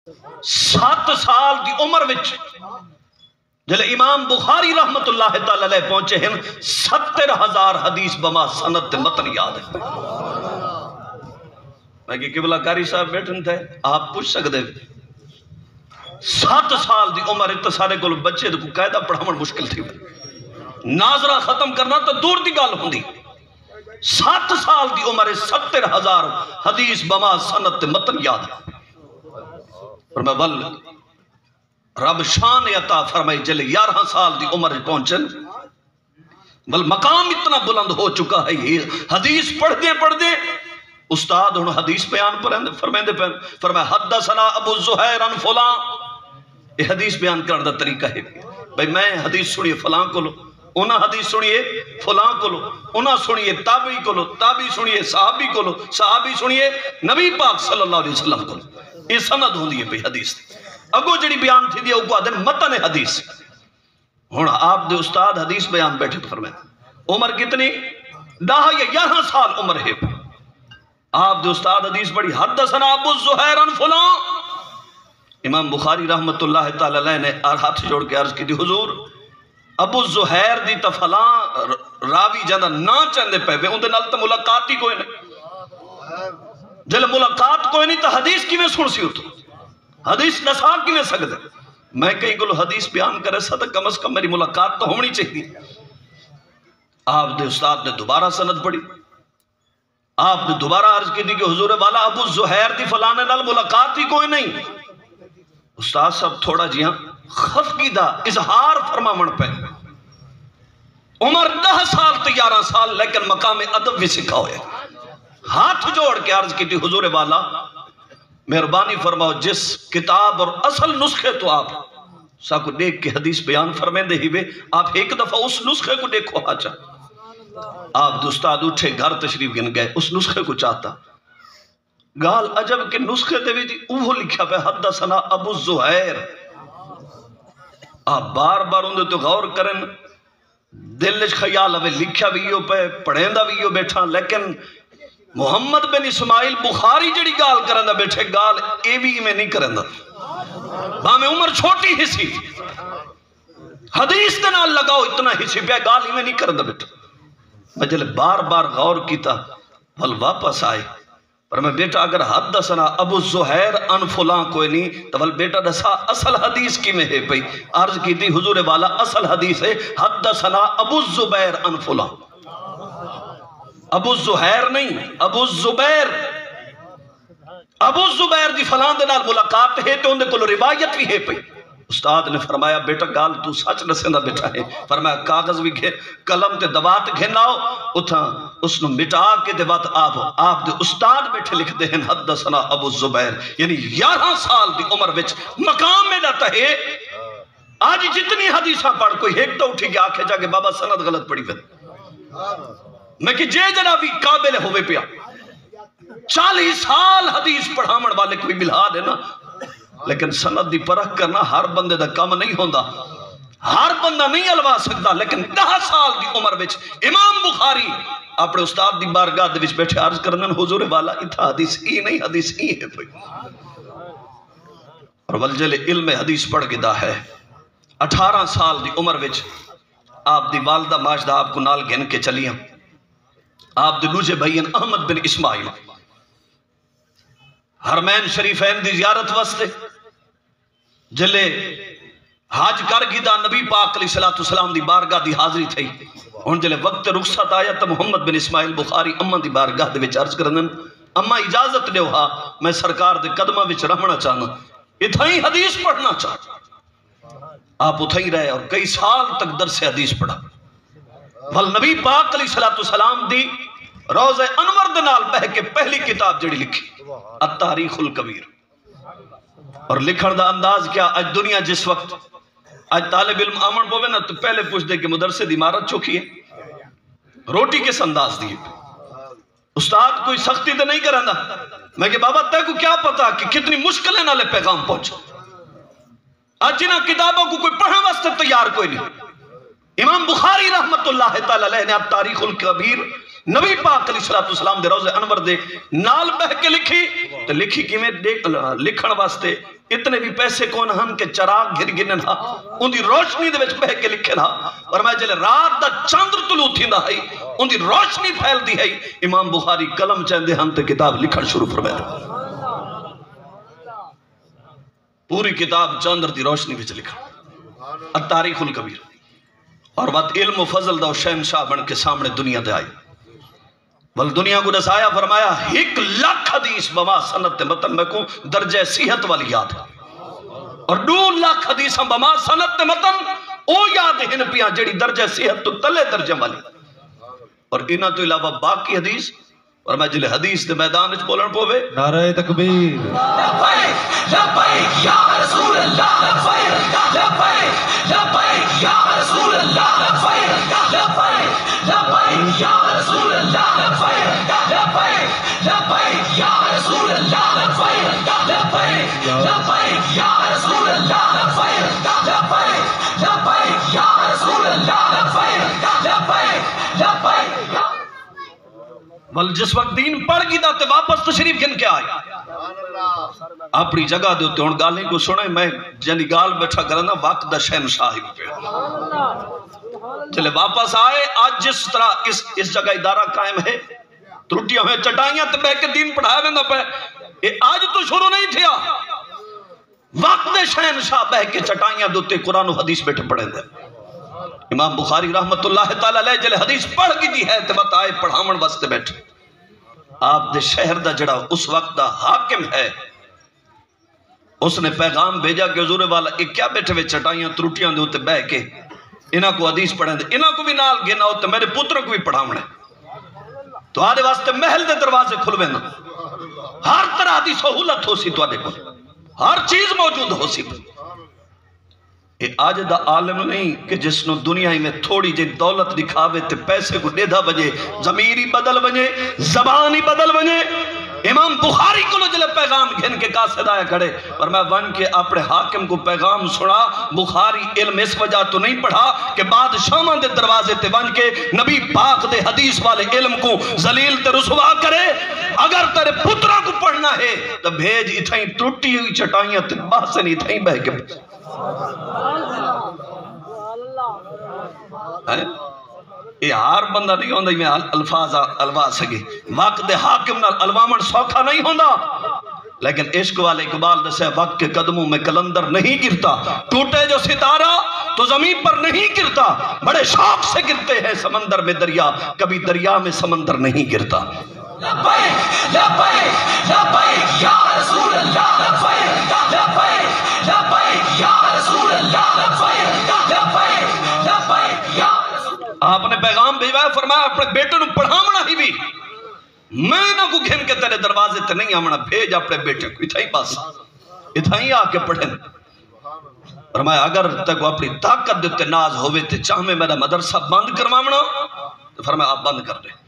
7 سال دی عمر وچ جلے امام بخاری رحمت اللہ تعالی علیہ پہنچے ہیں 70,000 حدیث بما سند تے متن یاد ہے۔ میں کہ قبلہ کاری صاحب بیٹھن تھے آپ پوچھ سکتے 7 سال دی عمر اتسارے کو بچے کو قاعدہ پڑھاون مشکل تھی، ناظرہ ختم کرنا تو دور دی گال ہوندی۔ 7 سال دی عمر 70,000 حدیث بما سند تے متن یاد ہے۔ اور میں بل رب شان عطا فرمائی جلے 11 سال دی عمر پہنچن بل مقام اتنا بلند ہو چکا ہے، حدیث پڑھ دے استاد ہن حدیث بیان فرمائیں دے فرمایا حدثنا ابو زہیر عن فلاں، یہ حدیث بیان کرنے دا طریقہ ہے بھئی میں حدیث سنیے فلاں کو لو، انہاں حدیث سنیے فلاں کو لو، انہاں سنیے تابعی کو لو، تابعی سنیے صحابی کو لو، صحابی سنیے نبی پاک صلی اللہ علیہ وسلم کو لو۔ یہ سند ہوندی ہے بھئی حدیث اگو جڑی بیان تھی دیا اگو آدھن متن حدیث۔ ہون آپ دے استاد حدیث بیان بیٹھے فرمائیں عمر کتنی 10 یا 11 سال عمر ہے، آپ دے استاد حدیث بڑی حدثنا ابو زہیر عن فلاں۔ امام بخاری رحمت اللہ تعالی علیہ نے ہاتھ جوڑ کے عرض کی دی حضور ابو زہیر دی تا فلاں راوی جانا نا چندے پہ بے اندے نال تا ملاقات ہی کوئی نہیں، جل ملاقات کوئی نہیں تا حدیث کی میں سن سی ہوتا، حدیث نسا کی میں سکتے میں کہیں گلو حدیث بیان کرے سا تا کم از کم میری ملاقات تو ہونی چاہیے۔ آپ دے استاد نے دوبارہ سند پڑھی، آپ نے دوبارہ عرض کی دی کہ حضور والا ابو زہیر دی فلانے نال ملاقات ہی کوئی نہیں۔ استاد صاحب تھوڑا جیاں خفقیدہ اظہار فرماون پہ عمر 10 سال تے 11 سال لیکن مقام ادب بھی سکھا ہوئے، ہاتھ جوڑ کے عرض کی تھی حضور والا مہربانی فرماؤ جس کتاب اور اصل نسخے تو آپ سا کو دیکھ کے حدیث بیان فرمائیں دے ہی وے آپ ایک دفعہ اس نسخے کو دیکھو آجا۔ آپ دو استاد اٹھے گھر تشریف گن گئے اس نسخے کو چاہتا گال عجب کے نسخے دے بھی تھی اوہ لکھا پہ حدثنا ابو زہیر۔ آپ بار بار اندھے تو غور کریں دلش خیال ہوئے لکھا بھی ہو پہ پڑھیں دا بھی ہو بیٹھا لیکن محمد بن اسماعیل بخاری جڑی گال کرندہ بیٹھے گال اے بھی میں نہیں کرندہ، میں عمر چھوٹی ہی سی حدیث دے نال لگاؤ اتنا ہی سی پہ گال ہی میں نہیں کرندہ بیٹھا۔ میں جلے بار بار غور کیتا بھل واپس آئے پر میں بیٹا اگر حدثنا ابو زہیر عن فلاں کوئی نہیں تو بھل بیٹا دسا اصل حدیث کی میں ہے پئی عرض کی تھی حضور والا اصل حدیث ہے حدثنا ابو زبیر عن فلاں، ابو زہیر نہیں ابو زبیر، ابو زبیر دی فلان دے نال ملاقات ہے تو اندے کو روایت بھی ہے پئی۔ استاد نے فرمایا بیٹا گال تو سچ نسندہ بیٹھا ہے، فرمایا کاغذ بھی گھے قلم تے دوات گھناؤ اتھا اس نے مٹا کے دوات آپ دے استاد بیٹھے لکھ دے ہیں حدثنا ابو زبیر، یعنی 11 سال دی عمر وچ مقام میں جاتا ہے۔ آج جتنی حدیثاں پڑھ کوئی ایک تو اٹھی کے آنکھیں جا کے بابا سند غلط پڑھی پہ میں کہ جے جنابی قابل ہوئے پیا 40 سال حدیث پڑھامن والے کوئی ملا دے نا لیکن سند دی پرکھ کرنا ہر بندے دا کم نہیں ہوندہ، ہر بندہ نہیں علوا سکتا لیکن 10 سال دی عمر وچ امام بخاری اپنے استاد دی بارگاہ دے وچ بیٹھے عرض کرنن حضور والا اتھا حدیث ای نہیں حدیث ای ہے پئی اور والجل علم حدیث پڑھ گدا ہے۔ 18 سال دی عمر وچ آپ دی والدہ ماجدہ آپ کو نال گھن کے چلیاں، آپ دے دوجے بھائین احمد بن اسماعیل حرمین شریفین دی زیارت واسطے جلے حج کر گیدہ نبی پاک علیہ السلام دی بارگاہ دی حاضری تھی ان جلے وقت رخصت آیا تو محمد بن اسماعیل بخاری اماں دی بارگاہ دے وچ عرض کرنن اماں اجازت دیو ہا میں سرکار دے قدمہ وچ رہنا چاہنا اتھا ہی حدیث پڑھنا چاہتا۔ آپ اتھا ہی رہے اور کئی سال تک درس حدیث پڑھا بھل نبی پاک علیہ السلام دی روز انور دنال بہ کے پہلی کتاب جڑی لکھی التاریخ الکبیر اور لکھن دا انداز کیا آج دنیا جس وقت آج طالب علم آمن پوے نا تو پہلے پوچھ دے کہ مدرسے دی عمارت چوکی ہے روٹی کس انداز دیئے استاد کوئی سختی تے نہیں کرنا میں کہ بابا تے کو کیا پتا کہ کتنی مشکلیں نالے پیغام پہنچا آج جنہ کتابوں کو کوئی پڑھا واسطے تیار کوئی نہیں۔ امام بخاری رحمت اللہ تعالی علیہ نے التاریخ الکبیر نبی پاک علیہ السلام دے روضے انور دے نال بہ کے لکھی تو لکھی کی میں لکھن واسطے اتنے بھی پیسے کون ہن کہ چراغ گھر گنن ہا ان دی روشنی دے وچ بہ کے لکھن ہا اور میں جلے رات دا چاندر طلوع تھیندا ہے ان دی روشنی پھیل دی ہے امام بخاری قلم چاندے ہن تے کتاب لکھن شروع فرمایا پوری کتاب چاندر دی روشنی وچ لکھا التاریخ الکبیر اور بات علم و فضل دا شہنشاہ بن کے سامنے دنیا دے آئی بل دنیا کو رسایا فرمایا 1,00,000 حدیث بما سنت متن میں کو درجہ صحت والی یاد ہے اور 2,00,000 حدیث بما سنت متن او یاد ہن پیاں جڑی درجہ صحت تو تلے درجہ والی اور انہاں تو علاوہ باقی حدیث اور میں جلے حدیث دے میدان وچ بولن پوے نعرہ تکبیر لبیک لبیک یا رسول اللہ لبیک لبیک لبیک یا رسول اللہ لبیک لبیک لبیک یا رسول اللہ لبیک لبیک لبیک یا رسول اللہ لبیک لبیک لبیک یا رسول اللہ لبیک لبیک لبیک یا رسول اللہ لبیک لبیک لبیک بل جس وقت دین پڑھ گی دا تے واپس تشریف گن کے آئے اپنی جگہ دے ہوتے ہون گالیں کو سنے میں جنی گال بیٹھا کرنا وقت دا شہنشاہی پہ چلے واپس آئے آج جس طرح اس جگہ ادارہ قائم ہے ترٹیاں ہوئے چٹائیاں تے بہ کے دین پڑھایا ویندہ پہ آج تو شروع نہیں تھیا وقت دے شہنشاہ بہ کے چٹائیاں دوتے قرآن و حدیث بیٹھے پڑھیں دے امام بخاری رحمت اللہ تعالیٰ علیہ جلے حدیث پڑھ کی دی ہے تے بتائے پڑھامن واسطے بیٹھے آپ دے شہر دا جڑا اس وقت دا حاکم ہے اس نے پیغام بھیجا کہ حضور والا ایک کیا بیٹھے ہوئے چٹائیاں تروٹیاں دے ہوتے بہ کے انہاں کو حدیث پڑھیں دے انہاں کو بھی نال گنا ہوتے میرے پتروں کو بھی پڑھامن ہے تو آدھے واسطے محل دے دروازے کھلوے نا ہر طرح دی سہولت ہو سی تو آدھے کو ہر چیز موجود ہو سی آج دا عالم نہیں کہ جس نو دنیا میں تھوڑی جی دولت دکھاوے تے پیسے کو ڈیدھا بجے ضمیری بدل بجے زبانی بدل بجے امام بخاری کو لو جلے پیغام گھن کے قاصد آیا کھڑے اور میں ون کے اپنے حاکم کو پیغام سنا بخاری علم اس وجہ تو نہیں پڑھا کہ بادشاہاں دے دروازے تے ون کے نبی پاک دے حدیث والے علم کو ذلیل تے رسوا کرے اگر تیرے پترہ کو پڑھنا ہے تو بھیج اتھائیں ٹوٹی ہوئی چٹائیاں تے باسن اتھائیں بہ کے یہ ہار بندہ نہیں ہوندہ میں الفاظ الوا سکے وقت دے حاکم نال الوامن سوکھا نہیں ہوندہ لیکن عشق والے اقبال دسے وقت کے قدموں میں کلندر نہیں گرتا ٹوٹے جو ستارہ تو زمین پر نہیں گرتا بڑے شوق سے گرتے ہیں سمندر میں دریا کبھی دریا میں سمندر نہیں گرتا لبیک لبیک لبیک یا رسول اللہ لبیک لبیک لبیک یا رسول اللہ لبیک لبیک لبیک یا آپ نے پیغام بھیجوایا فرمایا اپنے بیٹے نو پڑھامنا ہی بھی میں نہ کو گھن کے تیرے دروازے تے نہیں آمنا بھیج اپنے بیٹے کو اتھائی پاس اتھائی آ کے پڑھیں فرمایا اگر تک وہ اپنی طاقت دیتے ناز ہوئے تے چاہ میں میرا مدرسہ بند کروانا تو فرمایا آپ بند کر دیں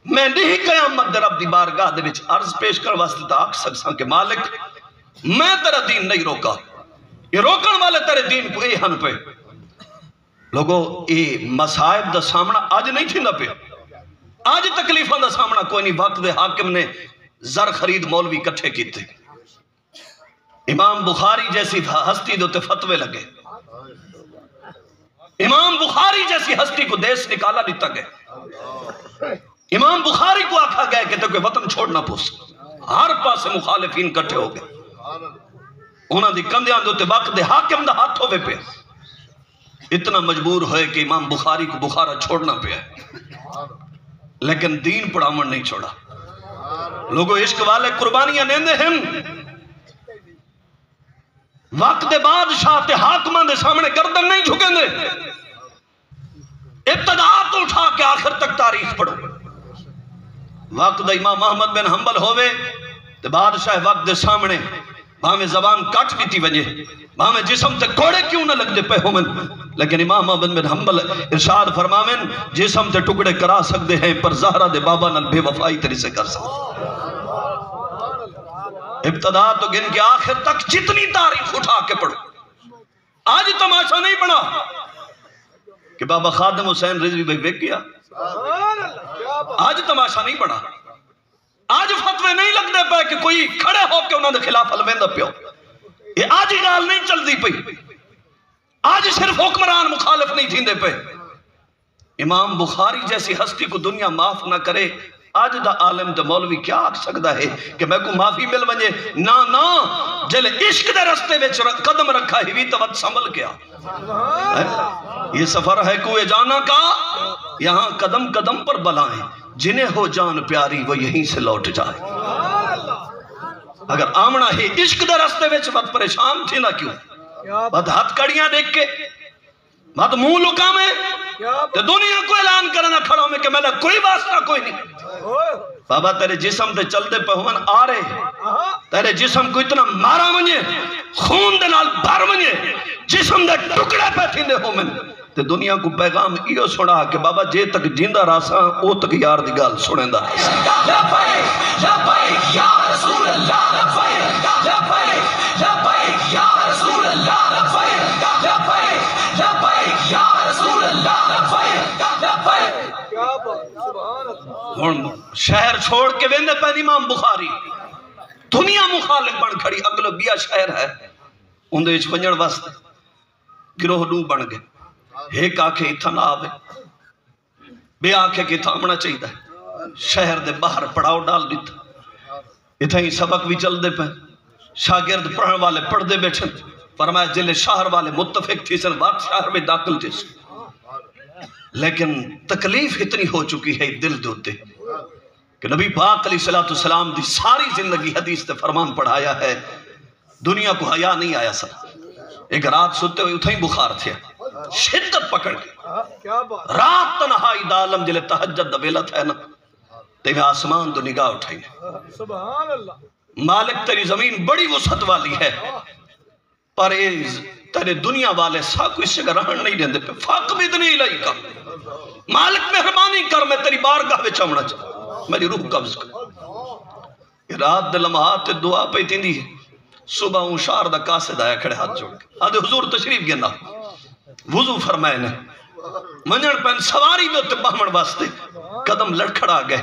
میں نہیں قیامت در رب دی بارگاہ دے وچ عرض پیش کر واسطے تا آکھ سکساں کہ مالک میں تیرا دین نہیں روکا یہ روکن والے تیرے دین کو اے ہن پہ لوگو اے مسائب دا سامنا آج نہیں تھی نہ پہ آج تکلیفوں دا سامنا کوئی نہیں وقت دے حاکم نے زر خرید مولوی کٹھے کی تھے امام بخاری جیسی ہستی دوتے فتوے لگے امام بخاری جیسی ہستی کو دیس نکالا نہیں تگے امام بخاری کو آکھا گیا کہ تو کوئی وطن چھوڑنا پوس ہر پاس مخالفین کٹھے ہو گئے انہاں دی کندیاں دوتے وقت دے حاکم دا ہاتھ ہوئے پہ اتنا مجبور ہوئے کہ امام بخاری کو بخارا چھوڑنا پہ لیکن دین پڑھامن نہیں چھوڑا لوگوں عشق والے قربانیاں نیندے ہیں وقت دے بادشاہ تے حاکمان دے سامنے گردن نہیں جھکیں دے ابتدا تو اٹھا کے آخر تک تاریخ پڑھو وقت دا امام محمد بن حنبل ہوئے تے بادشاہ وقت دے سامنے بھامیں زبان کٹ دیتی وجہ بھامیں جسم تے کوڑے کیوں نہ لگ دے پہ ہومن لیکن امام محمد بن حنبل ارشاد فرماویں جسم تے ٹکڑے کرا سکتے ہیں پر زہرہ دے بابا نال بے وفائی تری سے کر سکتے ابتدا تو گن کے آخر تک جتنی تاریخ اٹھا کے پڑھو آج تماشا نہیں بنا کہ بابا خادم حسین رضوی بھائی بیک گیا آج تماشا نہیں بنا، آج فتوے نہیں لگتے پے کہ کوئی کھڑے ہو کے انہوں نے خلاف الویندہ پیو، یہ آج ہی گال نہیں چل دی پئی، آج صرف حکمران مخالف نہیں تھیندے پے۔ امام بخاری جیسی ہستی کو دنیا معاف نہ کرے، آج دا عالم دا مولوی کیا آکھ سکتا ہے کہ میں کو معافی مل ونجے؟ نا جل عشق دے رستے وچ قدم رکھا ہی تو وقت سنبھل گیا۔ یہ سفر ہے کوئے جانا کا، یہاں قدم قدم پر بلائیں، جنہیں ہو جان پیاری وہ یہیں سے لوٹ جائے۔ اگر آمنا ہی عشق دے رستے وچ وقت پریشان تھی نہ کیوں، بد ہاتھ کڑیاں دیکھ کے بد منہ لکا میں تو دنیا کو اعلان کرنا کھڑا میں کہ میں نے کوئی واسطہ کوئی نہیں۔ بابا تیرے جسم دے چل دے پہون آ رہے، تیرے جسم کو اتنا مارا منجے، خون دے نال بھر منجے، جسم دے ٹکڑے پہ تھی دے ہو میں تے دنیا کو پیغام ایو سنا کہ بابا جے تک جیندہ راساں او تک یار دی گال سنیں دا۔ لبیک لبیک یا رسول اللہ، لبیک لبیک لبیک یا رسول اللہ، لبیک لبیک لبیک یا رسول اللہ، لبیک لبیک۔ شہر چھوڑ کے ویندے پہنی امام بخاری، دنیا مخالف بن کھڑی، اگلو بیا شہر ہے، اندھے وچ ونجن واسطے گروہ نو بن گئے، ایک آکھے اتھا نہ آوے، بے آکھے کہ اتھا آمنا چاہیے ہے، شہر دے باہر پڑاؤ ڈال دیتا، اتھا ہی سبق بھی چل دے پہ، شاگرد پڑھن والے پڑھ دے بیٹھے، فرمایا جلے شہر والے متفق تھی سن وقت شہر میں داخل تھی سن، لیکن تکلیف اتنی ہو چکی ہے دل دوتے کہ نبی پاک علیہ السلام دی ساری زندگی حدیث تے فرمان پڑھایا ہے، دنیا کو حیا نہیں آیا سر، ایک رات سوتے ہوئے اتھا ہی بخار تھے، شدت پکڑ گئی، رات تنہائی دا عالم جلے تہجد دا ویلا تھا نا، تیرے آسمان تو نگاہ اٹھائی، مالک تیری زمین بڑی وسعت والی ہے، پر تیرے دنیا والے سا کوئی سے رہن نہیں دیندے پہ، فاق بدنی الہی کا، مالک مہربانی کر، میں تیری بارگاہ میں چمڑا چاہتا، میری روح قبض کر۔ رات دے لمحات دعا پہ تیندی ہے، صبح انشار دا قاصد آیا کھڑے ہاتھ جوڑ کے، آدھے حضور تشریف گینا، وضو فرمائے نے، منجن پہن سواری دو تے باہمن واسطے، قدم لڑکھڑا گئے،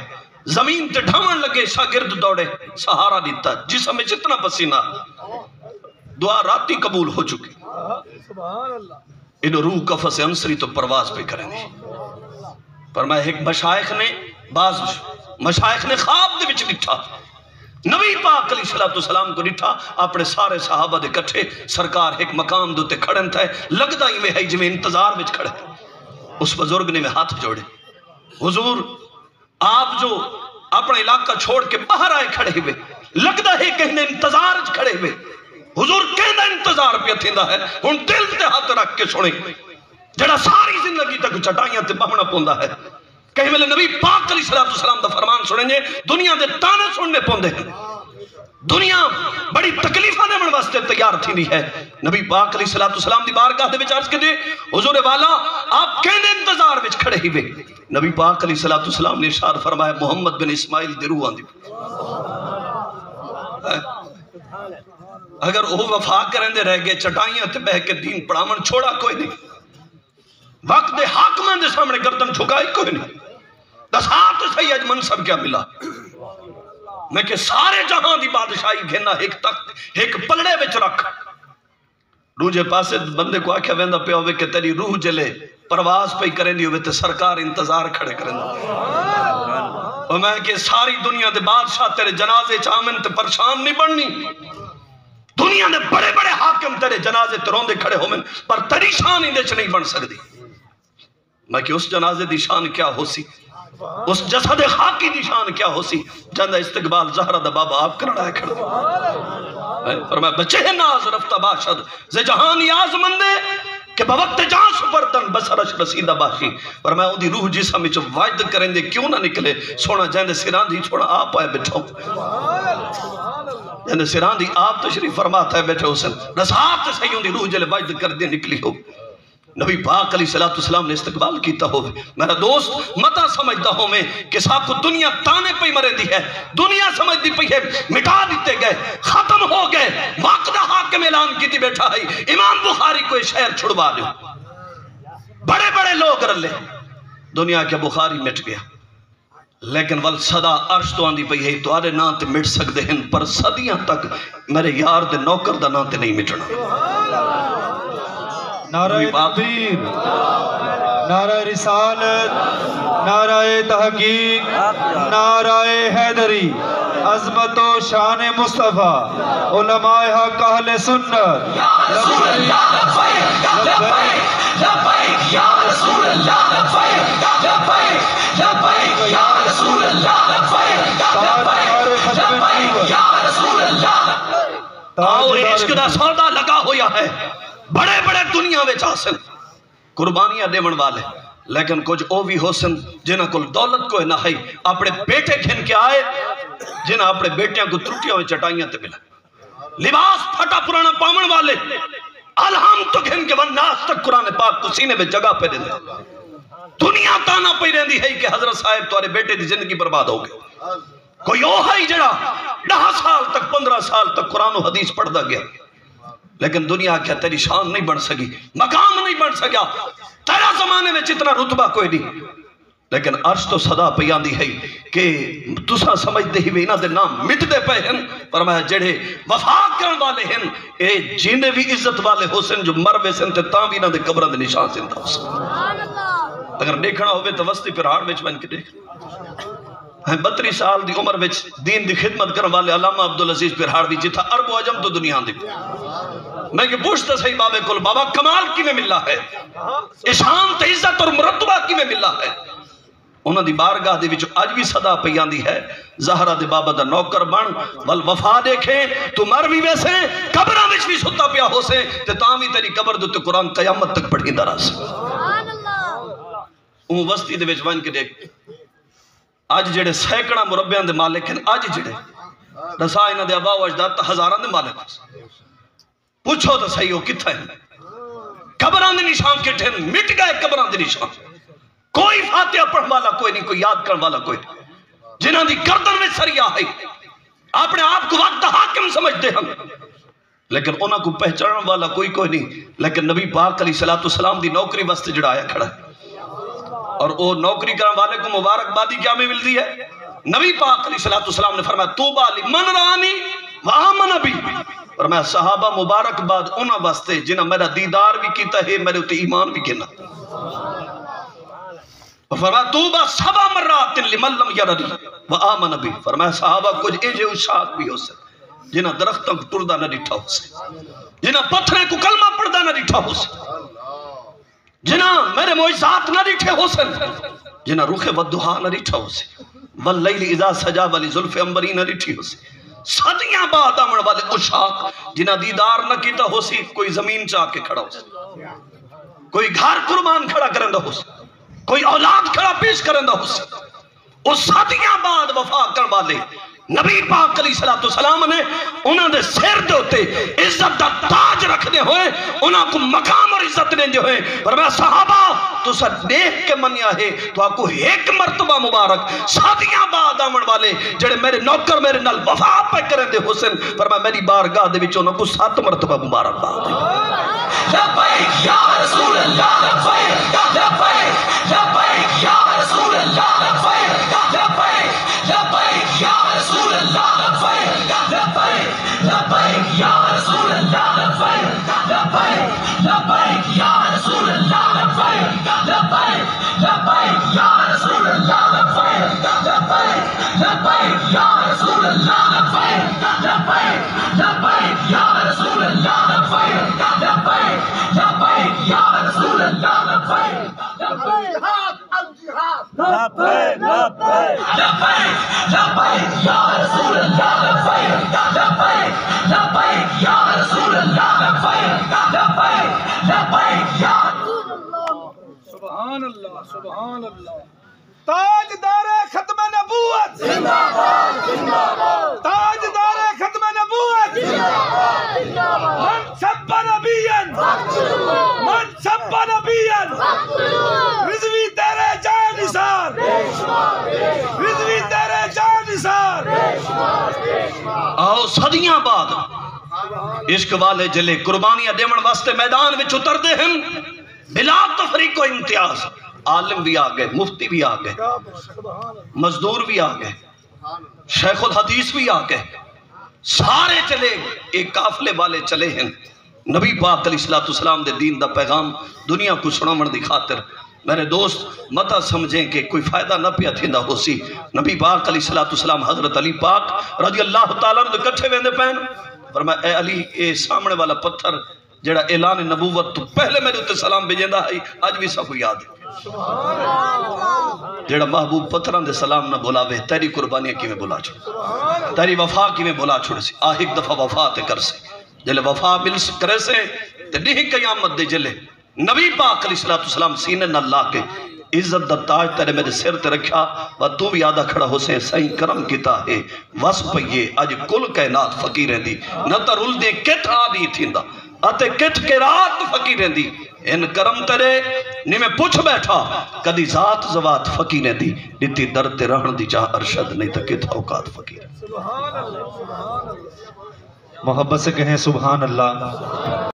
زمین تے ڈھامن لگے، شاگرد دوڑے، سہارا دیتا، جسم میں جتنا پسینہ، دعا راتی قبول ہو چکی، انہوں روح کفس انصری تو پرواز پہ کریں گے۔ فرمایا ایک مشائخ نے، بعض مشائخ نے خواب دے وچ لکھا، نبی پاک علیہ السلام کو لکھا، اپنے سارے صحابہ دے کٹھے، سرکار ایک مقام دوتے کھڑن تھے، لگتا ہی میں ہے جو میں انتظار وچ کھڑے، اس بزرگ نے میں ہاتھ جوڑے، حضور آپ جو اپنے علاقہ چھوڑ کے باہر آئے کھڑے ہوئے، لگتا ہے کہیں انتظار وچ کھڑے ہوئے، حضور کہنا انتظار پہ تھیندا ہے، ان دل تے ہاتھ رکھ کے سنے، جڑا ساری زندگی تک چٹائیاں تے بہنا پوندا ہے، کہیں ملے نبی پاک علیہ السلام دا فرمان سنیں گے، دنیا دے تانے سننے پوندے ہیں، دنیا بڑی تکلیفہ دے من واسطے تیار تھی نہیں ہے، نبی پاک علیہ السلام دی بارگاہ دے بچارس کے دے، حضور والا آپ کہنے انتظار وچ کھڑے ہی ہوئے، نبی پاک علیہ السلام نے ارشاد فرمایا محمد بن اسماعیل دی روح آندی، اگر وہ وفا کریں دے رہ گئے چٹائیاں تے بہ کے دین پڑھامن چھوڑا کوئی نہیں، وقت دے حاکمان دے سامنے گردن جھکائی کوئی نہیں، دسات سید منصب کیا ملا، میں کہ سارے جہاں دی بادشاہی گھنا ایک تخت ایک پلڑے وچ رکھ، روح جے پاسے بندے کو آکھیا ویندا پیا ہوئے کہ تیری روح جلے پرواز پہ کریں دی ہوئے تے سرکار انتظار کھڑے کریں دی، اور میں کہ ساری دنیا دے بادشاہ تیرے جنازے چامن تے پرشان نہیں بڑھنی، دنیا نے بڑے بڑے حاکم تیرے جنازے تروندے کھڑے ہومن پر تیری شان اندے چ نہیں بن سکتی، میں کہ اس جنازے دی شان کیا ہو سی، اس جسد خاکی دی شان کیا ہو سی، جاندہ استقبال زہرہ دا بابا آپ کرنا ہے کھڑا، فرمایا بچے ناز رفتہ باشد زی جہان یاز مندے کہ بوقت جان سپردن بسرش رسیدہ باشی، فرمایا ان دی روح جسا میں جو وعد کریں دے کیوں نہ نکلے، سونا جاندے سیران دی چھوڑا آپ آئے بیٹھو، جاندے سیران دی آپ تشریف فرماتا ہے بیٹھے حسن، رساب تے سہیوں دی روح جلے وعد کر دے نکلی ہو، نبی پاک علیہ السلام نے استقبال کیتا ہو، میرا دوست متا سمجھتا ہوں میں کہ ساکو دنیا تانے پہ مرے دی ہے، دنیا سمجھ دی پہ ہے، مٹا دیتے گئے، ختم ہو گئے، واقعہ حاکم اعلان کی تھی بیٹھا ہے، امام بخاری کو شہر چھڑوا لے، بڑے بڑے لوگ رلے، دنیا کے بخاری مٹ گیا، لیکن ول صدا عرش تو آندی پئی ہے تو آرے نام تے مٹ سکتے ہیں پر صدیاں تک میرے یار دے نوکر دا نام تے نہیں مٹنا نعرہ تکبیر، نعرہ رسالت، نعرہ تحقیق، نعرہ حیدری، عظمت و شان مصطفیٰ، علماء حق اہل سنت، یا رسول اللہ لبیک لبیک لبیک یا رسول اللہ لبیک لبیک لبیک یا رسول اللہ لبیک لبیک لبیک یا رسول اللہ۔ آؤ عشق دا سودا لگا ہویا ہے، بڑے بڑے دنیا وچ حاصل قربانیاں دیون والے، لیکن کچھ او بھی حسن جنہاں کو دولت کو نہ ہے، اپنے بیٹے کھن کے آئے جنہاں اپنے بیٹیاں کو ترٹیاں ہوئے چٹائیاں تے ملا، لباس پھٹا پرانا پامن والے، الہم تو کھن کے والناس تک قرآن پاک کو سینے میں جگہ پہ دے دے، دنیا تانا پہ رہندی ہے کہ حضرت صاحب تمہارے بیٹے دی زندگی برباد ہو گئے۔ کوئی او ہے جڑا 10 سال تک 15 سال تک قرآن و حدیث پڑھتا گیا، لیکن دنیا کیا تیری شان نہیں بن سکی، مقام نہیں بن سکیا، تیرا زمانے میں اتنا رتبہ کوئی نہیں، لیکن عرش تو صدا پہ آندی ہے کہ تساں سمجھتے ہی انہاں دے نام مٹ دے پے ہیں، فرمایا جڑے وفا کرن والے ہیں اے جیندے بھی عزت والے حسن جو مر ویسن تے تاں بھی انہاں دے قبراں دے نشان زندہ حسن۔ اگر دیکھنا ہوئے تو وسطی پہاڑ وچ بن کے دیکھ 32 سال دی عمر وچ دین دی خدمت کرن والے علامہ عبدالعزیز پہاڑوی جتھا عرب و عجم تو دنیا دی میں کہ پوچھتا صحیح بابے کل بابا کمال کی میں ملا ہے، اشان تے عزت اور مرتبہ کی میں ملا ہے، انہاں دی بارگاہ دی وچ اج بھی صدا پئی آندی ہے زہرا دے بابا دا نوکر بن ول وفا دیکھے تو مر بھی ویسے قبراں وچ بھی ستا پیا ہو سے تے تاں بھی تیری قبر دے تے قرآن قیامت تک پڑھیندا رہے۔ سبحان اللہ۔ اون وسطی دے وچ ون کے دیکھ اج جڑے سینکڑا مربیاں دے مالک ہیں، اج جڑے رسا انہاں دے آبا و اجداد تے ہزاراں دے مالک پوچھو تو صحیح ہو کتھا ہے، قبراں دے نشان کٹھے مٹ گئے، قبراں دے نشان کوئی فاتحہ پڑھ والا کوئی نہیں، کوئی یاد کرن والا کوئی نہیں، جنہاں دی گردن میں سریا ہے اپنے آپ کو وقت حاکم سمجھتے ہیں، لیکن انہاں کو پہچانن والا کوئی نہیں، لیکن نبی پاک علیہ السلام دی نوکری واسطے جڑا آیا کھڑا ہے، اور وہ نوکری کرنے والے کو مبارک بادی کیا میں ملتی ہے؟ نبی پاک علیہ السلام نے فرمایا توبہ لمن رانی وآمن بی، فرمایا صحابہ مبارک باد انہاں واسطے جنہاں میرا دیدار بھی کیتا ہے میرے اتے ایمان بھی کینا، فرمایا توبہ 7 مرات لمن لم یرنی وآمن بی، فرمایا صحابہ کچھ ایجے اشاق بھی ہو سے جنہاں درختوں کو ٹردہ نہ ڈٹھا ہو سے، جنہاں پتھریں کو کلمہ پڑھدا نہ ڈٹھا ہو سے، جنہاں میرے معجزات نہ ڈٹھے ہو سن، جنہاں روح ودہا نہ ڈٹھا ہو سے، واللیل اذا سجا والی زلف امبری نہ ڈٹھی ہو سے، صدیاں بعد آمن والے اشاق جنہاں دیدار نہ کیتا ہو سی، کوئی زمین چاہ کے کھڑا ہو سے، کوئی گھر قربان کھڑا کرندہ ہو سے، کوئی اولاد کھڑا پیش کرندہ ہو سے، اس صدیاں بعد وفا کرن والے نبی پاک علیہ السلام نے انہوں نے سر دے ہوتے عزت دا تاج رکھ دے ہوئے، انہوں کو مقام اور عزت دے دے ہوئے، فرمایا صحابہ تو سا دیکھ کے منیا ہے تو آپ کو ایک مرتبہ مبارک صدیاں بعد آمن والے جڑے میرے نوکر میرے نال وفا پہ کریں دے حسن، فرمایا میری بارگاہ دے وچ انہوں کو 7 مرتبہ مبارک بات ہے۔ لبیک یا رسول اللہ لبیک لبیک لبیک یا رسول اللہ لبیک لبیک لبیک یا رسول اللہ لبیک لبیک لبیک یا رسول اللہ لبیک لبیک لبیک یا رسول اللہ لبیک لبیک لبیک یا رسول اللہ لبیک لبیک لبیک یا رسول اللہ لبیک لبیک لبیک یا رسول اللہ لبیک لبیک لبیک یا رسول اللہ لبیک لبیک لبیک یا رسول اللہ لبیک لبیک لبیک یا رسول اللہ لبیک لبیک لبیک یا سبحان اللہ سبحان اللہ۔ تاجدار ختم نبوت زندہ باد زندہ باد، تاجدار ختم نبوت زندہ باد زندہ باد، من سب نبیًا من سب نبیًا رضوی تیرے جان نثار، رضوی تیرے جان نثار۔ آؤ صدیاں بعد عشق والے جلے قربانیاں دیمن واسطے میدان وچ اتر دے ہیں بلا تفریق و امتیاز، عالم بھی آ گئے، مفتی بھی آ گئے، مزدور بھی آ گئے، شیخ الحدیث بھی آ گئے، سارے چلے ایک قافلے والے چلے ہیں نبی پاک علیہ السلام دے دین دا پیغام دنیا کو سناون دی خاطر۔ میرے دوست متا سمجھیں کہ کوئی فائدہ نہ پیا تھیندا ہو سی۔ نبی پاک علیہ السلام حضرت علی پاک رضی اللہ تعالیٰ عنہ دے کٹھے ویندے پین، فرمایا اے علی اے سامنے والا پتھر جڑا اعلان نبوت تو پہلے میرے تے سلام بھیجیندا ہے اج بھی سب کو یاد ہے۔ جڑا محبوب پتھراں دے سلام نہ بلاوے تیری قربانیاں کیویں بلا چھوڑ، تیری وفا کیویں بلا چھوڑ سی۔ ایک دفعہ وفا تے کر سے جلے وفا مل کرے سے تے نہیں قیامت دے جلے نبی پاک علیہ السلام سینے نہ لا کے عزت دا تاج تیرے میرے سر تے رکھا و تو بھی آدھا کھڑا ہو سے سائیں کرم کیتا ہے وس پئیے اج کل کائنات فقیریں دی نہ تا رول دے کٹ آ نہیں تھیندا آتے کٹ کے رات فقیریں دی ان کرم تیرے نہیں میں پوچھ بیٹھا کدی ذات زوات فقیریں دی نیتی درد رہن دی چاہ ارشد نہیں تا کت اوقات فقیر۔ محبت سے کہیں سبحان اللہ۔